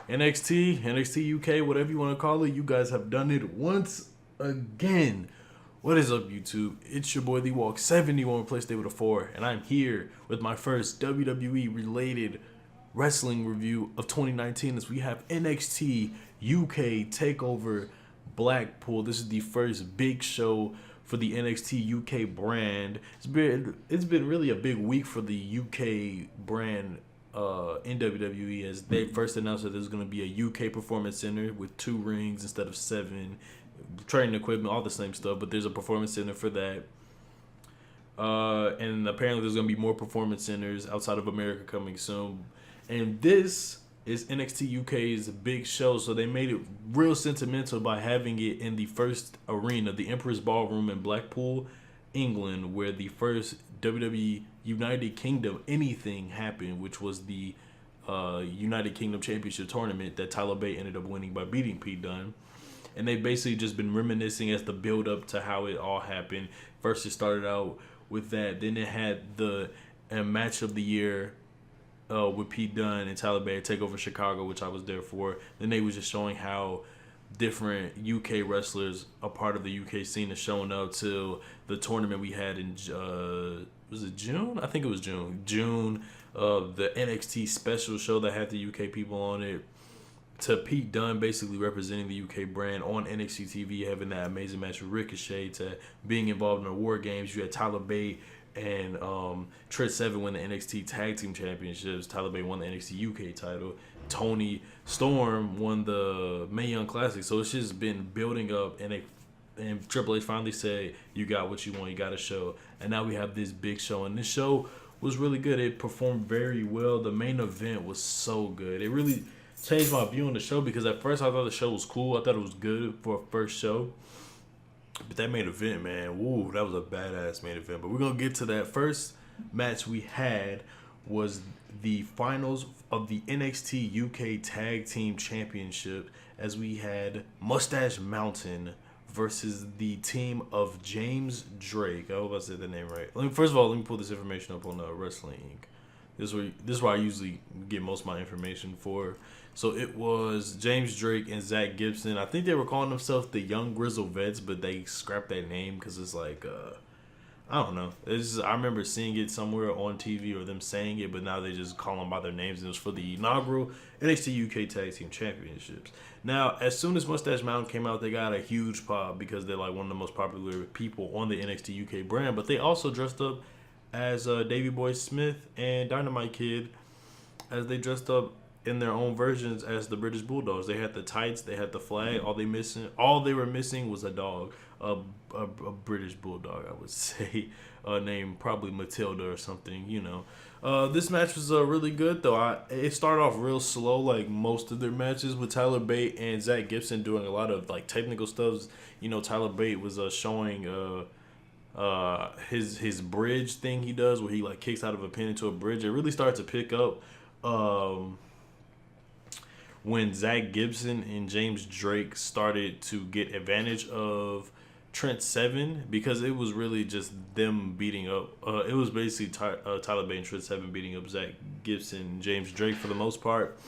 NXT UK, whatever you want to call it, you guys have done it once again. What is up, YouTube? It's your boy The Walk 71 replaced with a 4, and I'm here with my first WWE related wrestling review of 2019 as we have NXT UK TakeOver Blackpool. This is the first big show for the NXT UK brand. It's been really a big week for the UK brand in WWE, as they first announced that there's going to be a UK performance center with 2 rings instead of 7, training equipment, all the same stuff, but there's a performance center for that. And apparently there's going to be more performance centers outside of America coming soon. And this is NXT UK's big show, so they made it real sentimental by having it in the first arena, the Empress Ballroom in Blackpool, England, where the first WWE United Kingdom anything happened, which was the United Kingdom Championship Tournament that Tyler Bate ended up winning by beating Pete Dunne. And they've basically just been reminiscing as the build up to how it all happened. First, it started out with that. Then it had the match of the year with Pete Dunne and Tyler Bate TakeOver Chicago, which I was there for. Then they was just showing how different UK wrestlers, a part of the UK scene, is showing up to the tournament we had in was it June? I think it was June. The NXT special show that had the UK people on it, to Pete Dunne basically representing the UK brand on NXT TV, having that amazing match with Ricochet, to being involved in the War Games. You had Tyler Bate and Trent Seven win the NXT Tag Team Championships. Tyler Bate won the NXT UK title. Tony Storm won the Mae Young Classic. So it's just been building up, and Triple H finally said, "You got what you want. You got a show." And now we have this big show, and this show was really good. It performed very well. The main event was so good. It really changed my view on the show, because at first I thought the show was cool. I thought it was good for a first show. But that main event, man, woo, that was a badass main event. But we're going to get to that. First match we had was the finals of the NXT UK Tag Team Championship, as we had Mustache Mountain versus the team of James Drake. I hope I said the name right. First of all, let me pull this information up on Wrestling Inc. This is where I usually get most of my information for. So it was James Drake and Zach Gibson. I think they were calling themselves the Young Grizzle Vets, but they scrapped that name because it's like, I don't know. I remember seeing it somewhere on TV or them saying it, but now they just call them by their names. And it was for the inaugural NXT UK Tag Team Championships. Now, as soon as Mustache Mountain came out, they got a huge pop because they're like one of the most popular people on the NXT UK brand. But they also dressed up as Davey Boy Smith and Dynamite Kid, as they dressed up in their own versions as the British Bulldogs. They had the tights, they had the flag. All they were missing was a dog, a British Bulldog, I would say, named probably Matilda or something. This match was really good though. It started off real slow, like most of their matches, with Tyler Bate and Zach Gibson doing a lot of like technical stuff. Tyler Bate was showing his bridge thing he does, where he like kicks out of a pin into a bridge. It really started to pick up when Zach Gibson and James Drake started to get advantage of Trent Seven, because it was really just them beating up. It was basically Tyler Bate and Trent Seven beating up Zach Gibson and James Drake for the most part.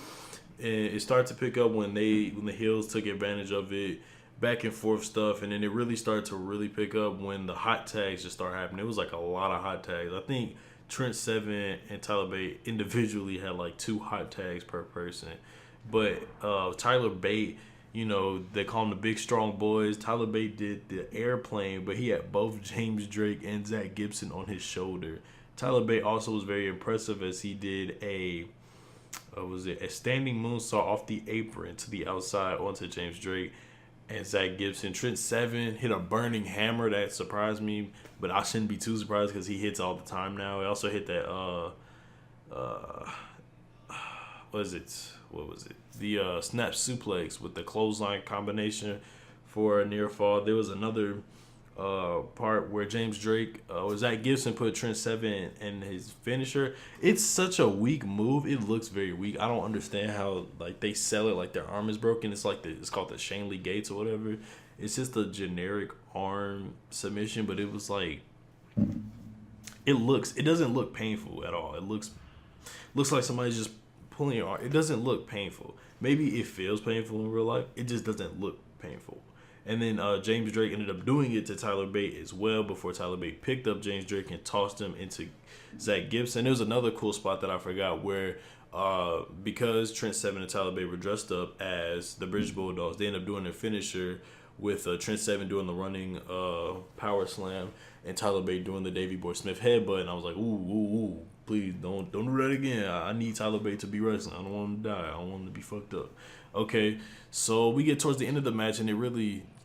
And it started to pick up when the heels took advantage of it, back and forth stuff, and then it really started to really pick up when the hot tags just started happening. It was like a lot of hot tags. I think Trent Seven and Tyler Bate individually had like 2 hot tags per person. But Tyler Bate, they call him the Big Strong Boys. Tyler Bate did the airplane, but he had both James Drake and Zach Gibson on his shoulder. Tyler Bate also was very impressive, as he did a standing moonsault off the apron to the outside onto James Drake and Zach Gibson. Trent Seven hit a burning hammer that surprised me, but I shouldn't be too surprised because he hits all the time now. He also hit that what was it? The snap suplex with the clothesline combination for a near fall. There was another part where James Drake or Zach Gibson put Trent Seven in his finisher. It's such a weak move. It looks very weak. I don't understand how like they sell it like their arm is broken. It's like it's called the Shane Lee Gates or whatever. It's just a generic arm submission, but it was like it doesn't look painful at all. It looks like somebody just pulling your arm, it doesn't look painful. Maybe it feels painful in real life. It just doesn't look painful. And then James Drake ended up doing it to Tyler Bate as well before Tyler Bate picked up James Drake and tossed him into Zach Gibson. There was another cool spot that I forgot where because Trent Seven and Tyler Bate were dressed up as the British Bulldogs, they ended up doing their finisher with Trent Seven doing the running power slam and Tyler Bate doing the Davey Boy Smith headbutt. And I was like, ooh, please don't do that again. I need Tyler Bate to be wrestling. I don't want him to die. I don't want him to be fucked up. Okay, so we get towards the end of the match, and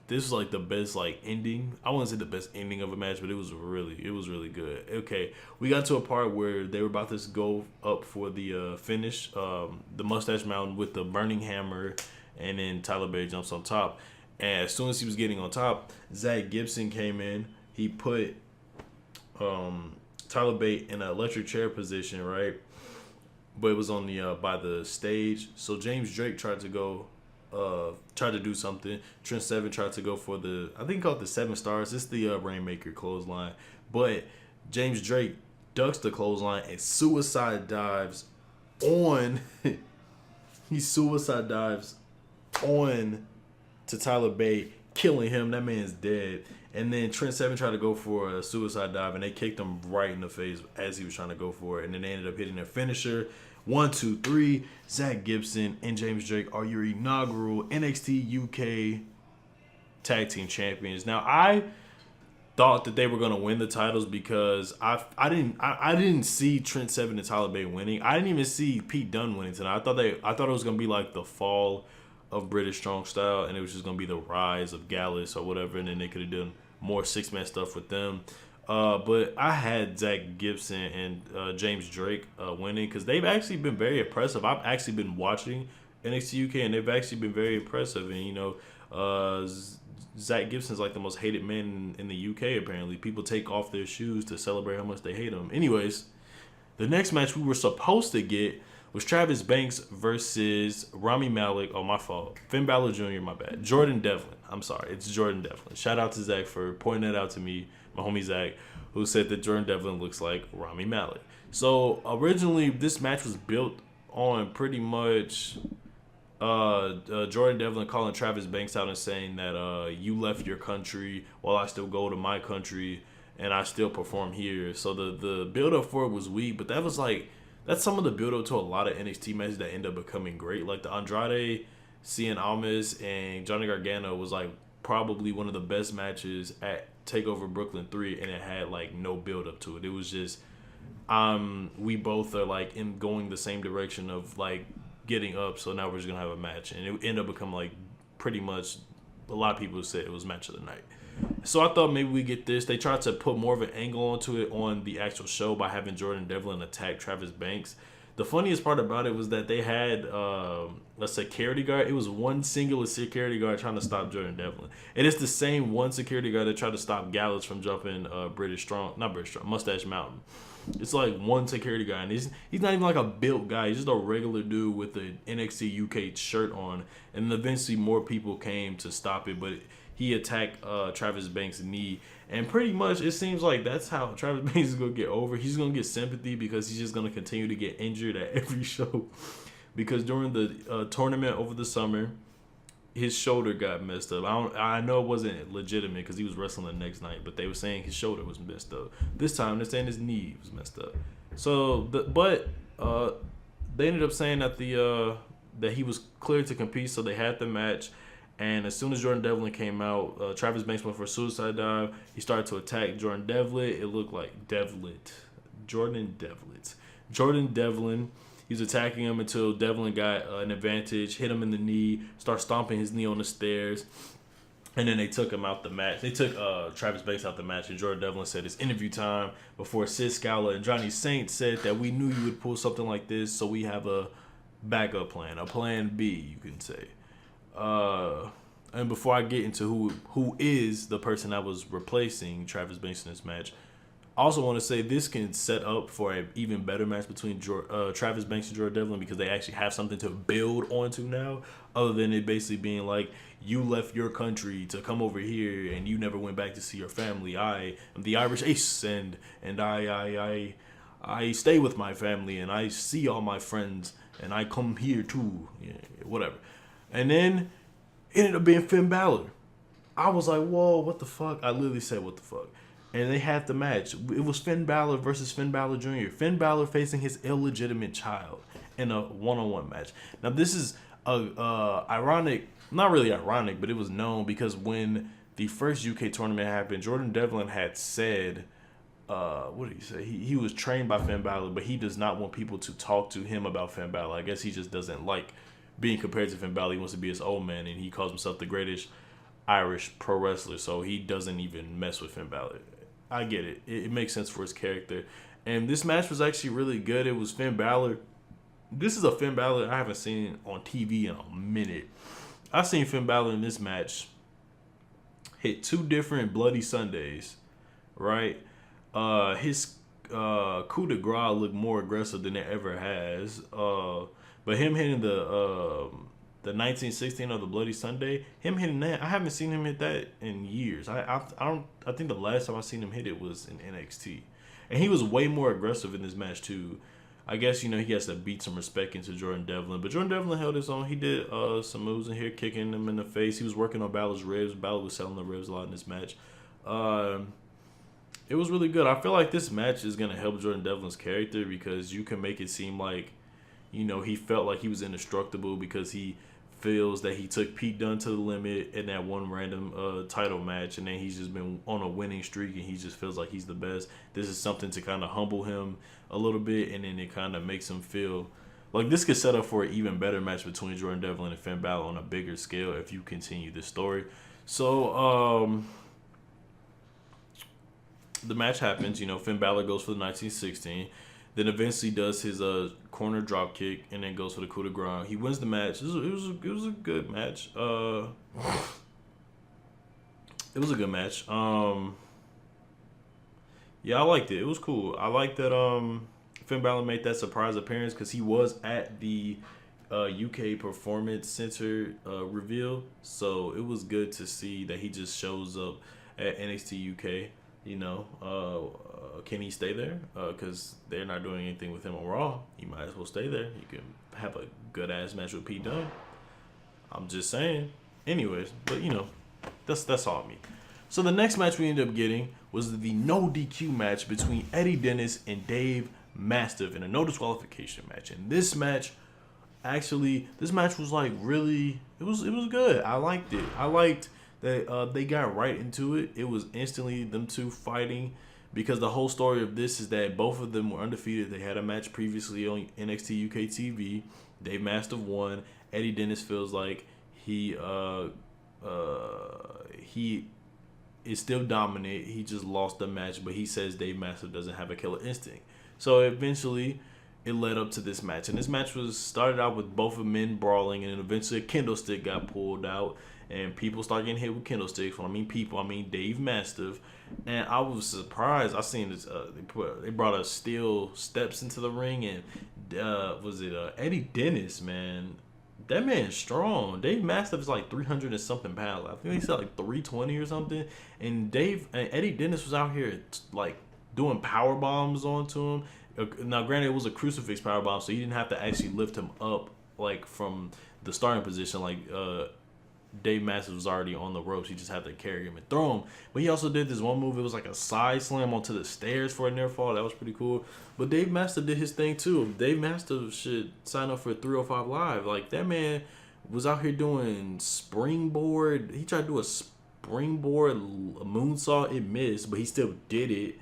this was like the best like ending. I wouldn't say the best ending of a match, but it was really good. Okay, we got to a part where they were about to go up for the finish, the Mustache Mountain with the burning hammer, and then Tyler Bate jumps on top. And as soon as he was getting on top, Zach Gibson came in. He put Tyler Bate in an electric chair position, right? But it was on the by the stage. So James Drake tried to do something. Trent Seven tried to go for I think he called it the 7 stars. It's the Rainmaker clothesline. But James Drake ducks the clothesline and suicide dives on. He suicide dives on to Tyler Bate, killing him. That man's dead. And then Trent Seven tried to go for a suicide dive, and they kicked him right in the face as he was trying to go for it. And then they ended up hitting their finisher. 1, 2, 3. Zach Gibson and James Drake are your inaugural NXT UK Tag Team Champions. Now, I thought that they were going to win the titles because I didn't see Trent Seven and Tyler Bate winning. I didn't even see Pete Dunne winning tonight. I thought it was going to be like the fall of British Strong Style, and it was just going to be the rise of Gallus or whatever, and then they could have done more 6-man stuff with them. But I had Zach Gibson and James Drake winning because they've actually been very impressive. I've actually been watching NXT UK, and they've actually been very impressive. And, Zach Gibson's like the most hated man in the UK, apparently. People take off their shoes to celebrate how much they hate him. Anyways, the next match we were supposed to get was Travis Banks versus Rami Malek. Oh, my fault. Finn Balor Jr., my bad. Jordan Devlin. I'm sorry. It's Jordan Devlin. Shout out to Zach for pointing that out to me, my homie Zach, who said that Jordan Devlin looks like Rami Malek. So, originally, this match was built on pretty much Jordan Devlin calling Travis Banks out and saying that you left your country while I still go to my country and I still perform here. So, the build-up for it was weak, but that's some of the build-up to a lot of NXT matches that end up becoming great. Like the Andrade, Cien Almas, and Johnny Gargano was like probably one of the best matches at TakeOver Brooklyn 3, and it had like no build-up to it. It was just we both are like in going the same direction of like getting up, so now we're just gonna have a match, and it ended up becoming like pretty much a lot of people said it was match of the night. So I thought maybe we get this. They tried to put more of an angle onto it on the actual show by having Jordan Devlin attack Travis Banks. The funniest part about it was that they had a security guard. It was one singular security guard trying to stop Jordan Devlin. And it's the same one security guard that tried to stop Gallus from jumping Mustache Mountain. It's like one security guy, and he's not even like a built guy. He's just a regular dude with the NXT UK shirt on. And eventually more people came to stop it, but he attacked Travis Banks' knee. And pretty much it seems like that's how Travis Banks is going to get over. He's going to get sympathy because he's just going to continue to get injured at every show. Because during the tournament over the summer, his shoulder got messed up. I know it wasn't legitimate because he was wrestling the next night, but they were saying his shoulder was messed up. This time they're saying his knee was messed up. So, they ended up saying that that he was cleared to compete, so they had the match. And as soon as Jordan Devlin came out, Travis Banks went for a suicide dive. He started to attack Jordan Devlin. It looked like Jordan Devlin. He was attacking him until Devlin got an advantage, hit him in the knee, started stomping his knee on the stairs, and then they took him out the match. They took Travis Banks out the match, and Jordan Devlin said it's interview time before Sid Scala and Johnny Saint said that we knew you would pull something like this, so we have a backup plan, a plan B, you can say. And before I get into who is the person that was replacing Travis Banks in this match, I also want to say this can set up for an even better match between Travis Banks and Jordan Devlin because they actually have something to build onto now, other than it basically being like, you left your country to come over here and you never went back to see your family. I am the Irish Ace, and I stay with my family and I see all my friends and I come here too. Yeah, whatever. And then it ended up being Finn Balor. I was like, whoa, what the fuck? I literally said, what the fuck? And they had the match. It was Finn Balor versus Finn Balor Jr. Finn Balor facing his illegitimate child in a one-on-one match. Now, this is ironic, not really ironic, but it was known because when the first UK tournament happened, Jordan Devlin had said, what did he say? He was trained by Finn Balor, but he does not want people to talk to him about Finn Balor. I guess he just doesn't like being compared to Finn Balor. He wants to be his old man, and he calls himself the greatest Irish pro wrestler, so he doesn't even mess with Finn Balor. I get it. It makes sense for his character. And this match was actually really good. It was Finn Balor. This is a Finn Balor I haven't seen on TV in a minute. I've seen Finn Balor in this match hit 2 different Bloody Sundays, right? His coup de grace looked more aggressive than it ever has. But him hitting the 1916 of the Bloody Sunday, him hitting that, I haven't seen him hit that in years. I think the last time I seen him hit it was in NXT, and he was way more aggressive in this match too. I guess, he has to beat some respect into Jordan Devlin, but Jordan Devlin held his own. He did some moves in here, kicking him in the face. He was working on Balor's ribs. Balor was selling the ribs a lot in this match. It was really good. I feel like this match is gonna help Jordan Devlin's character because you can make it seem like, he felt like he was indestructible because he feels that he took Pete Dunne to the limit in that one random title match, and then he's just been on a winning streak and he just feels like he's the best. This is something to kind of humble him a little bit, and then it kind of makes him feel like this could set up for an even better match between Jordan Devlin and Finn Balor on a bigger scale if you continue this story. So the match happens. Finn Balor goes for the 1916. Then eventually does his corner drop kick and then goes for the coup de grace. He wins the match. It was a good match. It was a good match. Yeah, I liked it. It was cool. I liked that Finn Balor made that surprise appearance because he was at the UK Performance Center reveal. So it was good to see that he just shows up at NXT UK. Can he stay there? Because they're not doing anything with him on Raw. He might as well stay there. He can have a good ass match with Pete Dunne. I'm just saying. Anyways, but that's all me. So the next match we ended up getting was the no DQ match between Eddie Dennis and Dave Mastiff in a no disqualification match. And this match was like really, it was good. I liked it. I liked that they got right into it. It was instantly them two fighting because the whole story of this is that both of them were undefeated. They had a match previously on NXT UK TV. Dave Mastiff won. Eddie Dennis feels like he is still dominant. He just lost the match, but he says Dave Mastiff doesn't have a killer instinct. So eventually it led up to this match. And this match started out with both of men brawling, and then eventually a kendo stick got pulled out. And people start getting hit with kendo sticks. When I mean people, I mean Dave Mastiff. And I was surprised. I seen this. They brought us steel steps into the ring, and Eddie Dennis, man. That man's strong. Dave Mastiff is like 300 and something pounds. I think he said like 320 or something. And Eddie Dennis was out here like doing power bombs onto him. Now, granted, it was a crucifix power bomb, so you didn't have to actually lift him up like from the starting position. Like Dave Mastiff was already on the ropes. He just had to carry him and throw him. But he also did this one move. It was like a side slam onto the stairs for a near fall. That was pretty cool. But Dave Mastiff did his thing too. Dave Mastiff should sign up for 305 Live. Like, that man was out here doing springboard. He tried to do a springboard moonsault. It missed, but he still did it.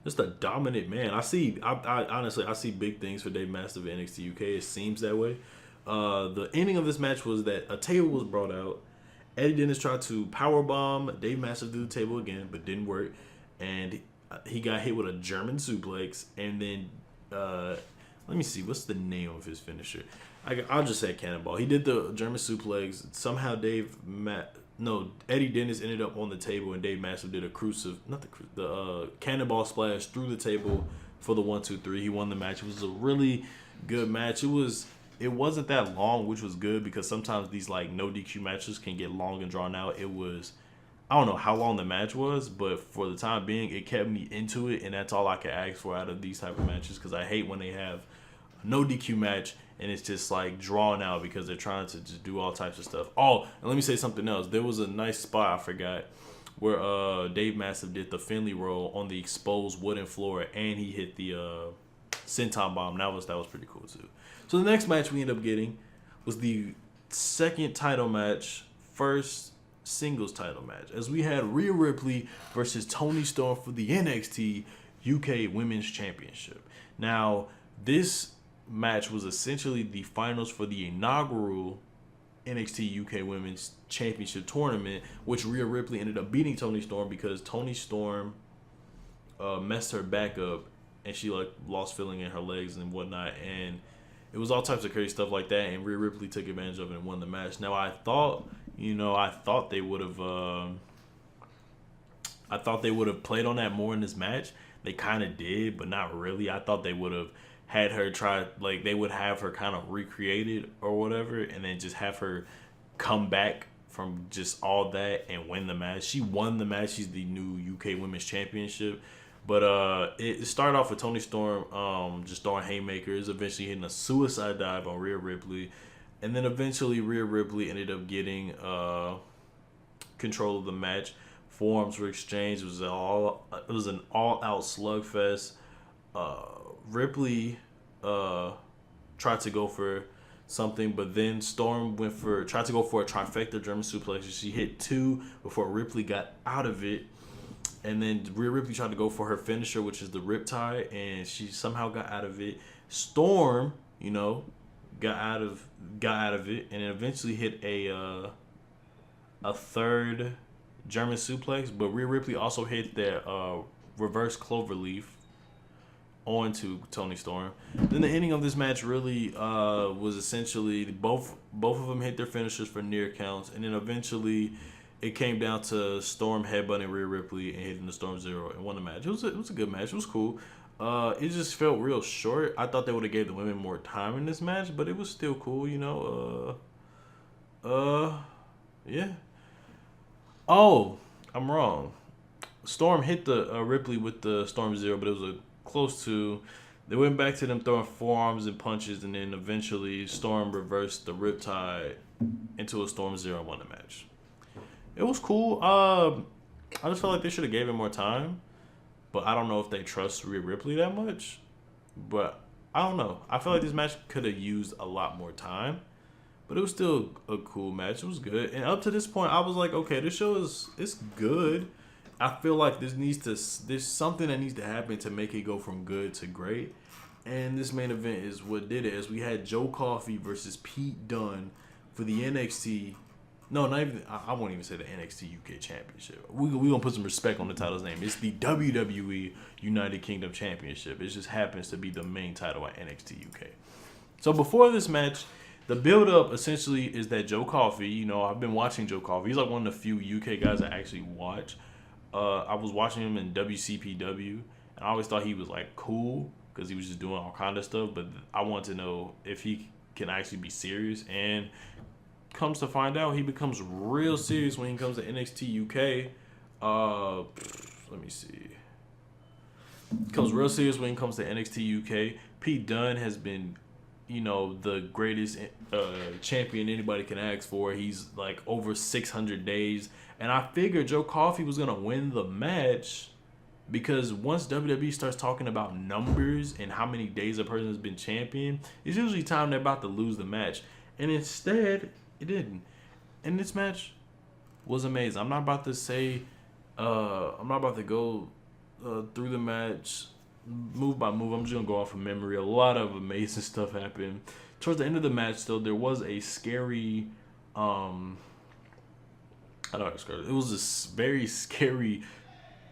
Just a dominant man. I honestly see big things for Dave Mastiff at NXT UK. It seems that way. The ending of this match was that a table was brought out. Eddie Dennis tried to powerbomb Dave Mastiff through the table again, but didn't work. And he got hit with a German suplex. And then, let me see, what's the name of his finisher? I'll just say Cannonball. He did the German suplex. Somehow Eddie Dennis ended up on the table, and Dave Mastiff did the Cannonball splash through the table for the 1-2-3. He won the match. It was a really good match. It wasn't that long, which was good because sometimes these like no DQ matches can get long and drawn out. It was I don't know how long the match was, but for the time being, it kept me into it, and that's all I can ask for out of these type of matches. Because I hate when they have no DQ match and it's just like drawn out because they're trying to just do all types of stuff. Oh, and let me say something else. There was a nice spot I forgot where Dave Mastiff did the Finley roll on the exposed wooden floor, and he hit the senton bomb. That was pretty cool too. So the next match we ended up getting was the second title match, first singles title match, as we had Rhea Ripley versus Toni Storm for the NXT UK Women's Championship. Now, this match was essentially the finals for the inaugural NXT UK Women's Championship tournament, which Rhea Ripley ended up beating Toni Storm because Toni Storm messed her back up and she like lost feeling in her legs and whatnot, and it was all types of crazy stuff like that, and Rhea Ripley took advantage of it and won the match. Now I thought they would have played on that more in this match. They kind of did, but not really. I thought they would have had her try, like they would have her kind of recreated or whatever, and then just have her come back from just all that and win the match. She won the match. She's the new UK Women's Championship. But it started off with Toni Storm just throwing haymakers, eventually hitting a suicide dive on Rhea Ripley. And then eventually Rhea Ripley ended up getting control of the match. Forearms were exchanged. It was an all-out slugfest. Ripley tried to go for something, but then Storm tried to go for a trifecta German suplex. She hit 2 before Ripley got out of it. And then Rhea Ripley tried to go for her finisher, which is the Riptide, and she somehow got out of it. Storm, got out of it, and then eventually hit a third German suplex. But Rhea Ripley also hit that reverse cloverleaf onto Toni Storm. Then the ending of this match really was essentially both of them hit their finishers for near counts, and then eventually it came down to Storm headbutting Rhea Ripley and hitting the Storm Zero and won the match. It was a good match. It was cool. It just felt real short. I thought they would have gave the women more time in this match, but it was still cool, yeah. Oh, I'm wrong. Storm hit the Ripley with the Storm Zero, but it was a close to. They went back to them throwing forearms and punches, and then eventually Storm reversed the Riptide into a Storm Zero and won the match. It was cool. I just felt like they should have gave it more time, but I don't know if they trust Rhea Ripley that much. But I don't know. I feel like this match could have used a lot more time, but it was still a cool match. It was good, and up to this point, I was like, okay, this show it's good. I feel like there's something that needs to happen to make it go from good to great, and this main event is what did it. As we had Joe Coffey versus Pete Dunne for the NXT. No, not even. I won't even say the NXT UK Championship. We gonna put some respect on the title's name. It's the WWE United Kingdom Championship. It just happens to be the main title at NXT UK. So before this match, the build-up essentially is that Joe Coffey. I've been watching Joe Coffey. He's like one of the few UK guys I actually watch. I was watching him in WCPW, and I always thought he was like cool because he was just doing all kind of stuff. But I want to know if he can actually be serious, and comes to find out, he becomes real serious when he comes to NXT UK. Let me see. Becomes real serious when he comes to NXT UK. Pete Dunne has been, the greatest champion anybody can ask for. He's like over 600 days. And I figured Joe Coffey was going to win the match because once WWE starts talking about numbers and how many days a person has been champion, it's usually time they're about to lose the match. And instead, it didn't. And this match was amazing. I'm not about to say, I'm not about to go through the match move by move. I'm just going to go off of memory. A lot of amazing stuff happened. Towards the end of the match, though, there was a scary, I don't know, it was a very scary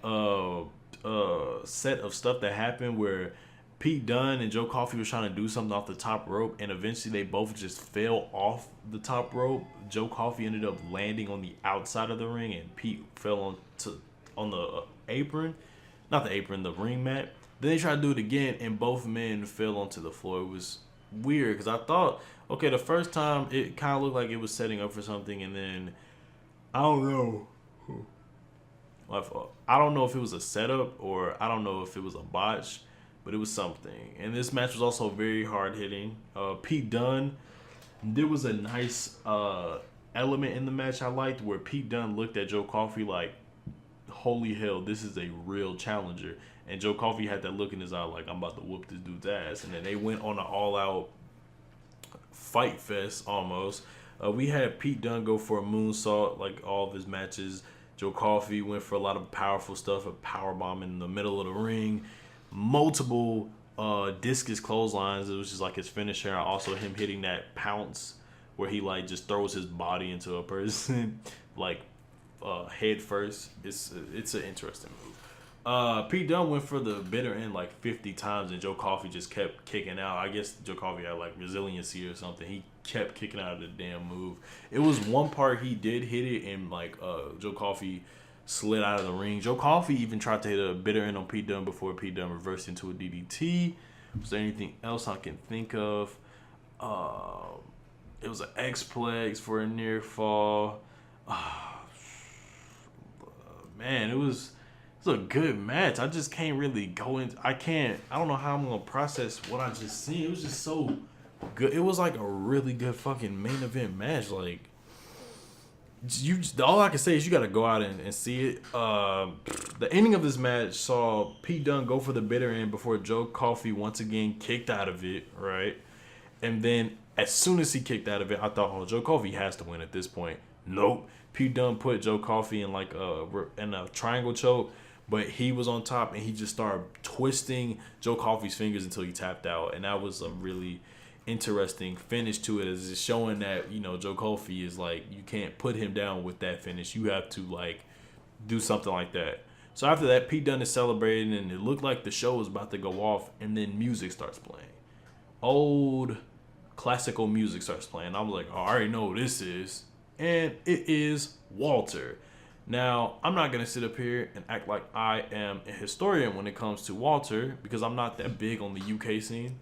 set of stuff that happened where Pete Dunne and Joe Coffey was trying to do something off the top rope, and eventually they both just fell off the top rope. Joe Coffey ended up landing on the outside of the ring, and Pete fell on the apron. Not the apron, the ring mat. Then they tried to do it again, and both men fell onto the floor. It was weird, because I thought, okay, the first time it kind of looked like it was setting up for something, and then, I don't know. My fault. I don't know if it was a setup or I don't know if it was a botch, but it was something. And this match was also very hard hitting. Pete Dunne, there was a nice element in the match I liked where Pete Dunne looked at Joe Coffey like, holy hell, this is a real challenger. And Joe Coffey had that look in his eye like, I'm about to whoop this dude's ass. And then they went on an all-out fight fest almost. We had Pete Dunne go for a moonsault like all of his matches. Joe Coffey went for a lot of powerful stuff, a powerbomb in the middle of the ring, multiple discus clotheslines. It was just like his finisher. Also him hitting that pounce where he like just throws his body into a person like head first. It's an interesting move. Pete Dunne went for the bitter end like 50 times, and Joe Coffey just kept kicking out. I guess Joe Coffey had like resiliency or something. He kept kicking out of the damn move. It was one part he did hit it, and like Joe Coffey slid out of the ring. Joe Coffey even tried to hit a bitter end on Pete Dunne before Pete Dunne reversed into a DDT. Was there anything else I can think of? It was an X-Plex for a near fall. Man, it was a good match. I just can't really go into. I don't know how I'm gonna process what I just seen. It was just so good. It was like a really good fucking main event match. Like all I can say is you got to go out and see it. The ending of this match saw Pete Dunne go for the bitter end before Joe Coffey once again kicked out of it, right? And then as soon as he kicked out of it, I thought, oh, Joe Coffey has to win at this point. Nope. Pete Dunne put Joe Coffey in like in a triangle choke, but he was on top and he just started twisting Joe Coffey's fingers until he tapped out, and that was a really interesting finish to it, as it's showing that, you know, Joe Coffey is like, you can't put him down with that finish. You have to like do something like that. So after that, Pete Dunne is celebrating, and it looked like the show was about to go off, and then music starts playing. Old classical music starts playing. I was like, oh, I already know what this is. And it is Walter. Now, I'm not going to sit up here and act like I am a historian when it comes to Walter, because I'm not that big on the UK scene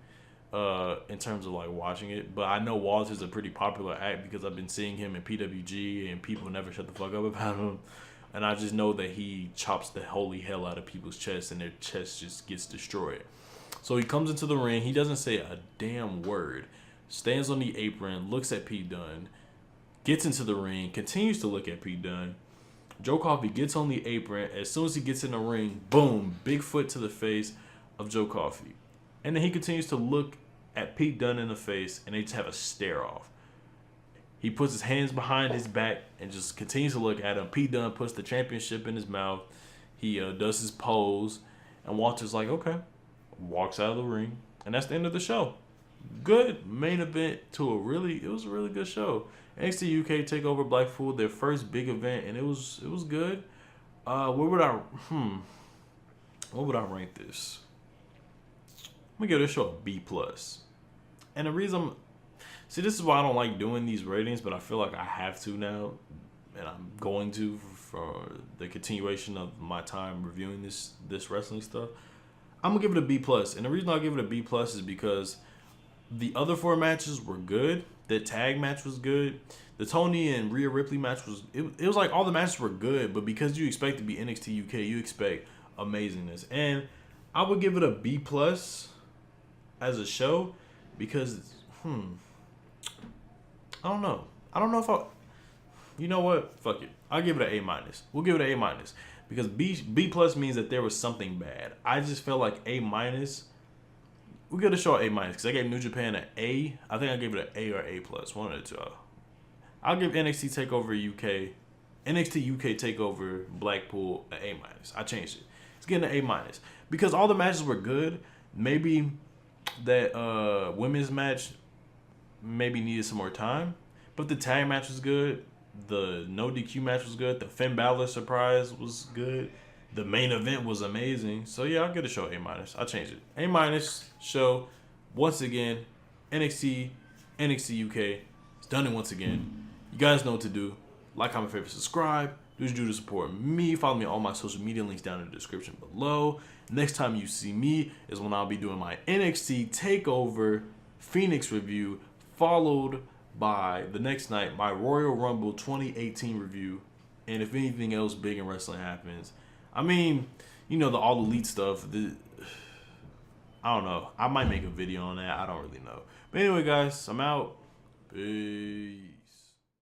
in terms of like watching it. But I know Walter's a pretty popular act because I've been seeing him in PWG and people never shut the fuck up about him. And I just know that he chops the holy hell out of people's chests, and their chest just gets destroyed. So he comes into the ring. He doesn't say a damn word. Stands on the apron, looks at Pete Dunne, gets into the ring, continues to look at Pete Dunne. Joe Coffey gets on the apron. As soon as he gets in the ring, boom, big foot to the face of Joe Coffey. And then he continues to look at Pete Dunne in the face, and they just have a stare off. He puts his hands behind his back and just continues to look at him. Pete Dunne puts the championship in his mouth. He does his pose, and Walter's like, okay. Walks out of the ring, and that's the end of the show. Good main event to it was a really good show. NXT UK TakeOver Blackpool, their first big event, and it was good. What would I rank this? I'm gonna give this show a B+. And the reason, this is why I don't like doing these ratings, but I feel like I have to now, and I'm going to for the continuation of my time reviewing this wrestling stuff. I'm gonna give it a B+, and the reason I give it a B+ is because the other 4 matches were good. The tag match was good. The Tony and Rhea Ripley match was it was like all the matches were good, but because you expect to be NXT UK, you expect amazingness. And I would give it a B+ as a show because I don't know. I don't know if you know what? Fuck it. I'll give it an A-. We'll give it an A- because B+ means that there was something bad. I just felt like A-. We got to show A- because I gave New Japan an A. I think I gave it an A or A+. One of the two. I'll give NXT UK TakeOver Blackpool an A-. I changed it. It's getting an A- because all the matches were good. Maybe that women's match maybe needed some more time, but the tag match was good. The no DQ match was good. The Finn Balor surprise was good. The main event was amazing. So yeah, I'll give the show A-. I changed it. A- show. Once again, NXT UK. It's done it once again. You guys know what to do. Like, comment, favorite, subscribe. Do what you do to support me. Follow me on all my social media links down in the description below. Next time you see me is when I'll be doing my NXT TakeOver Phoenix review, followed by the next night my Royal Rumble 2018 review. And if anything else big in wrestling happens, I mean, you know, the All Elite stuff. I don't know. I might make a video on that. I don't really know. But anyway, guys, I'm out. Peace.